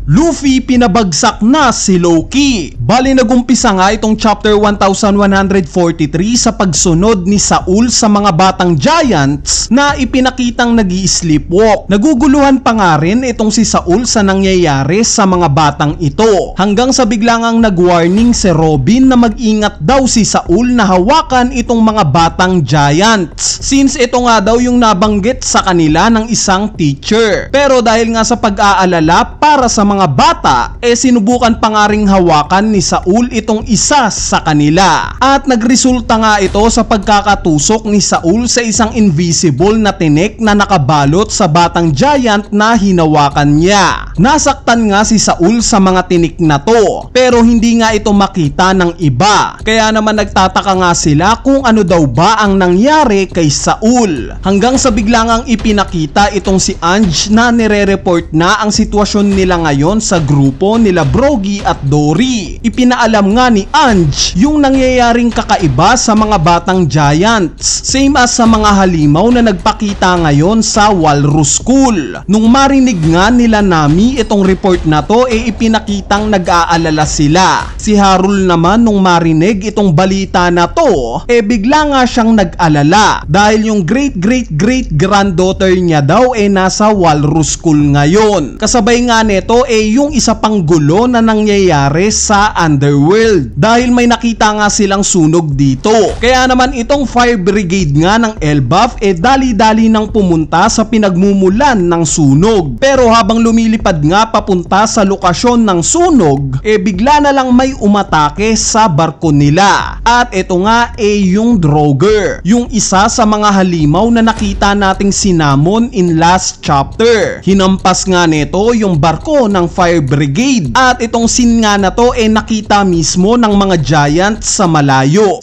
Luffy pinabagsak na si Loki. Bali nagumpisa nga itong chapter 1143 sa pagsunod ni Saul sa mga batang giants na ipinakitang nag-i-sleepwalk. Naguguluhan pa nga rin itong si Saul sa nangyayari sa mga batang ito. Hanggang sa biglangang nag-warning si Robin na mag-ingat daw si Saul na hawakan itong mga batang giants. Since ito nga daw yung nabanggit sa kanila ng isang teacher. Pero dahil nga sa pag-aalala para sa mga bata, sinubukan pa nga ring hawakan ni Saul itong isa sa kanila. At nagresulta nga ito sa pagkakatusok ni Saul sa isang invisible na tinik na nakabalot sa batang giant na hinawakan niya. Nasaktan nga si Saul sa mga tinik na to, pero hindi nga ito makita ng iba. Kaya naman nagtataka nga sila kung ano daw ba ang nangyari kay Saul. Hanggang sa biglangang ipinakita itong si Ange na nire-report na ang sitwasyon nila ngayon sa grupo nila Brogy at Dory. Ipinaalam nga ni Ange yung nangyayaring kakaiba sa mga batang giants, same as sa mga halimaw na nagpakita ngayon sa Walrus School. Nung marinig nga nila Nami itong report na to, ipinakitang nag-aalala sila. Si Harul naman nung marinig itong balita na to, bigla nga siyang nag-alala dahil yung great granddaughter niya daw nasa Walrus School ngayon. Kasabay nga nito yung isa pang gulo na nangyayari sa Underworld dahil may nakita nga silang sunog dito. Kaya naman itong fire brigade nga ng Elbaf dali-dali nang pumunta sa pinagmumulan ng sunog. Pero habang lumilipad nga papunta sa lokasyon ng sunog, bigla na lang may umatake sa barko nila. At ito nga yung Droger, yung isa sa mga halimaw na nakita nating sinamon in last chapter. Hinampas nga nito yung barko ng fire brigade at itong scene nga na to nakita mismo ng mga giants sa malayo.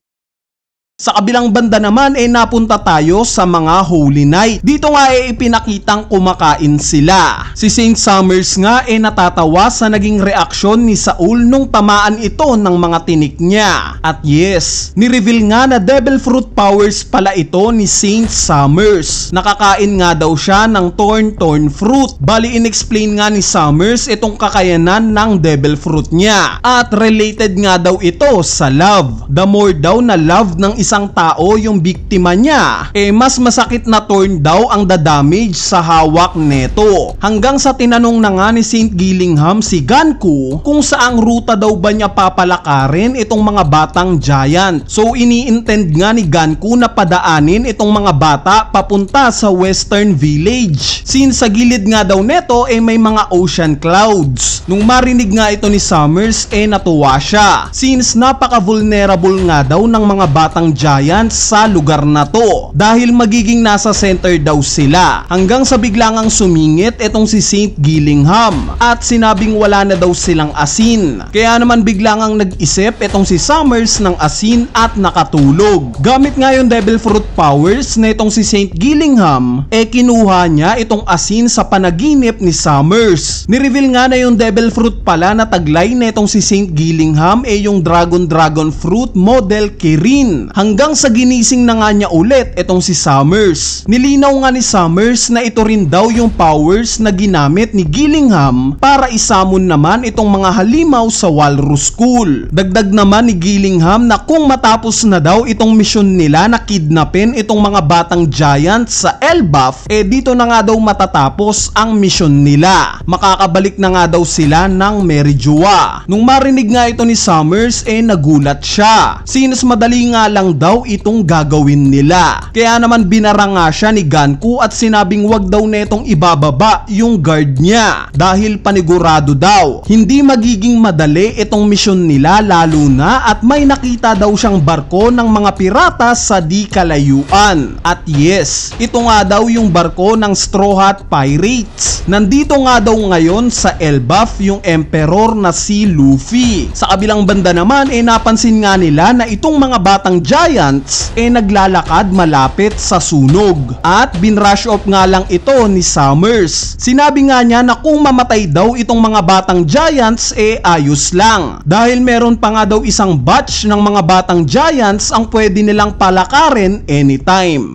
Sa kabilang banda naman napunta tayo sa mga Holy Night. Dito nga ipinakitang kumakain sila. Si Saint Summers nga natatawa sa naging reaksyon ni Saul nung tamaan ito ng mga tinik niya. At yes, ni-reveal nga na devil fruit powers pala ito ni Saint Summers. Nakakain nga daw siya ng thorn fruit. Bali inexplain nga ni Summers itong kakayanan ng devil fruit niya. At related nga daw ito sa love. The more daw na love ng isang tao yung biktima niya, mas masakit na thorn daw ang dadamage sa hawak neto. Hanggang sa tinanong na nga ni Saint Gillingham si Ganku kung saang ruta daw ba niya papalakarin itong mga batang giant. So ini-intend nga ni Ganku na padaanin itong mga bata papunta sa Western Village. Since sa gilid nga daw neto may mga ocean clouds. Nung marinig nga ito ni Summers natuwa siya. Since napaka-vulnerable nga daw ng mga batang giants sa lugar na to dahil magiging nasa center daw sila. Hanggang sa biglangang sumingit itong si Saint Gillingham at sinabing wala na daw silang asin. Kaya naman biglangang nag-isip itong si Summers ng asin at nakatulog. Gamit nga yung devil fruit powers na itong si Saint Gillingham, kinuha niya itong asin sa panaginip ni Summers. Ni-reveal nga na yung devil fruit pala na taglay na itong si Saint Gillingham yung dragon fruit model Kirin. Hanggang sa ginising na nga niya ulit itong si Summers. Nilinaw nga ni Summers na ito rin daw yung powers na ginamit ni Gillingham para isamon naman itong mga halimaw sa Walrus School. Dagdag naman ni Gillingham na kung matapos na daw itong misyon nila na kidnapin itong mga batang giants sa Elbaf, dito na nga daw matatapos ang misyon nila. Makakabalik na nga daw sila ng Merijoa. Nung marinig nga ito ni Summers, nagulat siya. Since madali nga lang daw itong gagawin nila. Kaya naman binara nga siya ni Ganku at sinabing wag daw netong ibababa yung guard niya dahil panigurado daw hindi magiging madali itong misyon nila, lalo na at may nakita daw siyang barko ng mga pirata sa di kalayuan. At yes, ito nga daw yung barko ng Straw Hat Pirates. Nandito nga daw ngayon sa Elbaf yung emperor na si Luffy. Sa kabilang banda naman napansin nga nila na itong mga batang giants naglalakad malapit sa sunog at binrush off nga lang ito ni Summers. Sinabi nga niya na kung mamatay daw itong mga batang giants ayos lang dahil meron pa nga daw isang batch ng mga batang giants ang pwede nilang palakarin anytime.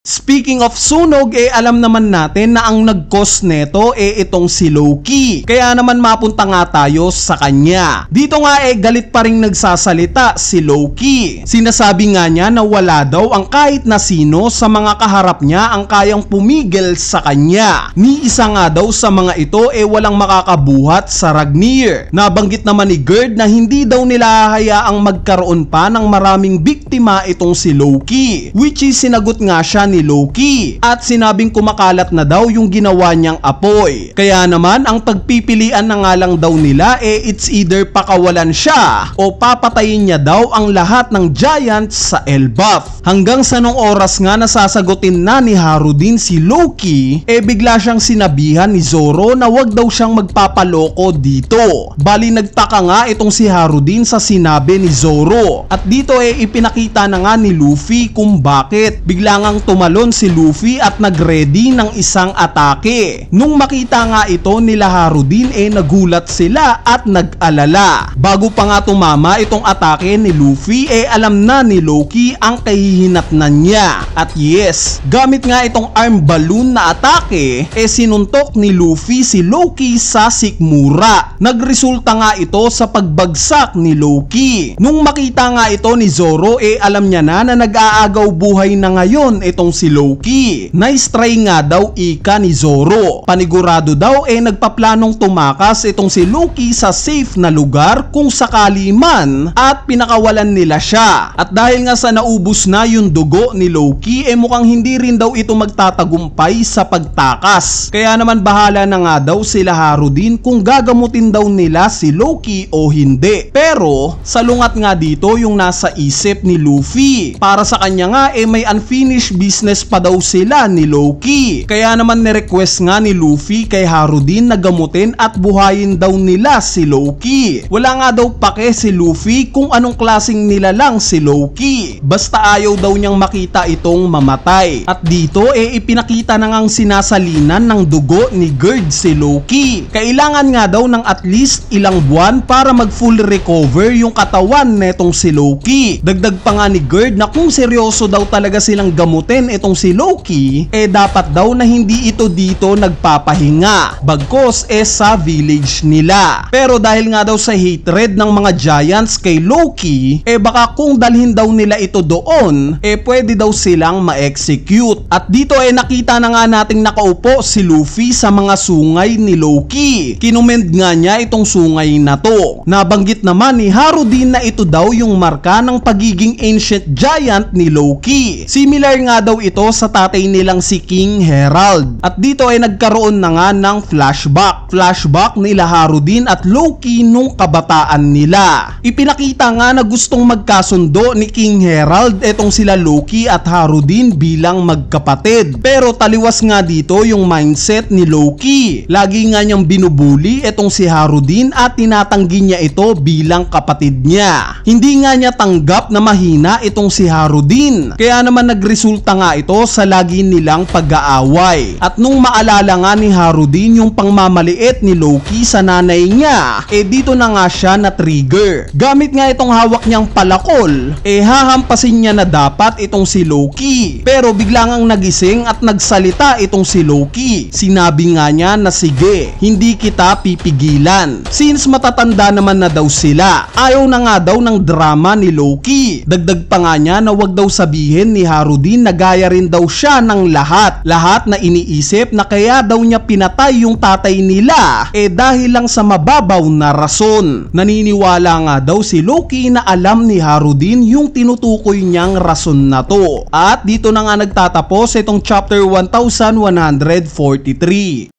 Speaking of sunog, alam naman natin na ang nag-cause neto itong si Loki. Kaya naman mapunta nga tayo sa kanya. Dito nga galit pa rin nagsasalita si Loki. Sinasabi nga niya na wala daw ang kahit na sino sa mga kaharap niya ang kayang pumigil sa kanya. Ni isa nga daw sa mga ito walang makakabuhat sa Ragnir. Nabanggit naman ni Gerd na hindi daw nila hayaang magkaroon pa ng maraming biktima itong si Loki. Which is sinagot nga siya ni Loki at sinabing kumakalat na daw yung ginawa niyang apoy. Kaya naman ang pagpipilian na nga lang daw nila it's either pakawalan siya o papatayin niya daw ang lahat ng giants sa Elbaf. Hanggang sa nung oras nga nasasagutin na ni Harudin si Loki, bigla siyang sinabihan ni Zoro na wag daw siyang magpapaloko dito. Bali nagtaka nga itong si Harudin sa sinabi ni Zoro at dito ipinakita na nga ni Luffy kung bakit. Bigla ngang tumalon si Luffy at nagready ng isang atake. Nung makita nga ito nila Harudin nagulat sila at nag-alala. Bago pa nga tumama itong atake ni Luffy alam na ni Loki ang kahihinatnan niya. At yes, gamit nga itong arm balloon na atake sinuntok ni Luffy si Loki sa sikmura. Nagresulta nga ito sa pagbagsak ni Loki. Nung makita nga ito ni Zoro alam niya na nag-aagaw buhay na ngayon itong si Loki. Nice try nga daw ika ni Zoro. Panigurado daw nagpaplanong tumakas itong si Loki sa safe na lugar kung sakali man at pinakawalan nila siya. At dahil nga sa naubos na yung dugo ni Loki mukhang hindi rin daw ito magtatagumpay sa pagtakas. Kaya naman bahala na nga daw sila Harudin kung gagamutin daw nila si Loki o hindi. Pero salungat nga dito yung nasa isip ni Luffy. Para sa kanya nga may unfinished business pa daw sila ni Loki. Kaya naman ni-request nga ni Luffy kay Harudin na gamutin at buhayin daw nila si Loki. Wala nga daw pake si Luffy kung anong klaseng nilalang si Loki. Basta ayaw daw niyang makita itong mamatay. At dito ipinakita na ngang sinasalinan ng dugo ni Gerd si Loki. Kailangan nga daw ng at least ilang buwan para mag full recover yung katawan netong si Loki. Dagdag pa nga ni Gerd na kung seryoso daw talaga silang gamutin itong si Loki, dapat daw na hindi ito dito nagpapahinga. Bagkos sa village nila. Pero dahil nga daw sa hatred ng mga giants kay Loki, baka kung dalhin daw nila ito doon, pwede daw silang ma-execute. At dito nakita na nga nating nakaupo si Luffy sa mga sungay ni Loki. Kinumend nga niya itong sungay na to. Nabanggit naman ni Harudin na ito daw yung marka ng pagiging ancient giant ni Loki. Similar nga daw ito sa tatay nilang si King Herald. At dito nagkaroon na nga ng flashback nila Harudin at Loki nung kabataan nila. Ipinakita nga na gustong magkasundo ni King Herald etong sila Loki at Harudin bilang magkapatid. Pero taliwas nga dito yung mindset ni Loki. Lagi nga niyang binubuli etong si Harudin at tinatanggi niya ito bilang kapatid niya. Hindi nga niya tanggap na mahina itong si Harudin. Kaya naman nagresulta nga ito sa lagi nilang pag-aaway. At nung maalala nga ni Harudin yung pangmamaliit ni Loki sa nanay niya, dito na nga siya na trigger. Gamit nga itong hawak niyang palakol, hahampasin niya na dapat itong si Loki. Pero bigla ngang nagising at nagsalita itong si Loki. Sinabi nga niya na sige, hindi kita pipigilan. Since matatanda naman na daw sila, ayaw na nga daw ng drama ni Loki. Dagdag pa nga niya na wag daw sabihin ni Harudin na gaya rin daw siya ng lahat na iniisip na kaya daw niya pinatay yung tatay nila dahil lang sa mababaw na rason. Naniniwala nga daw si Loki na alam ni Harudin yung tinutukoy niyang rason na to. At dito na nga nagtatapos itong chapter 1143.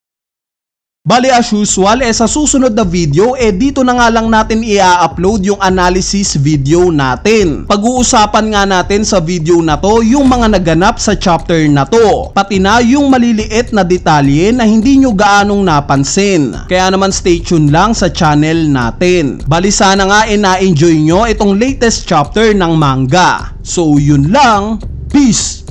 Bali as usual, sa susunod na video, dito na nga lang natin i-upload yung analysis video natin. Pag-uusapan nga natin sa video na to yung mga naganap sa chapter na to. Pati na yung maliliit na detalye na hindi nyo gaanong napansin. Kaya naman stay tuned lang sa channel natin. Bali sana nga na-enjoy nyo itong latest chapter ng manga. So yun lang, peace!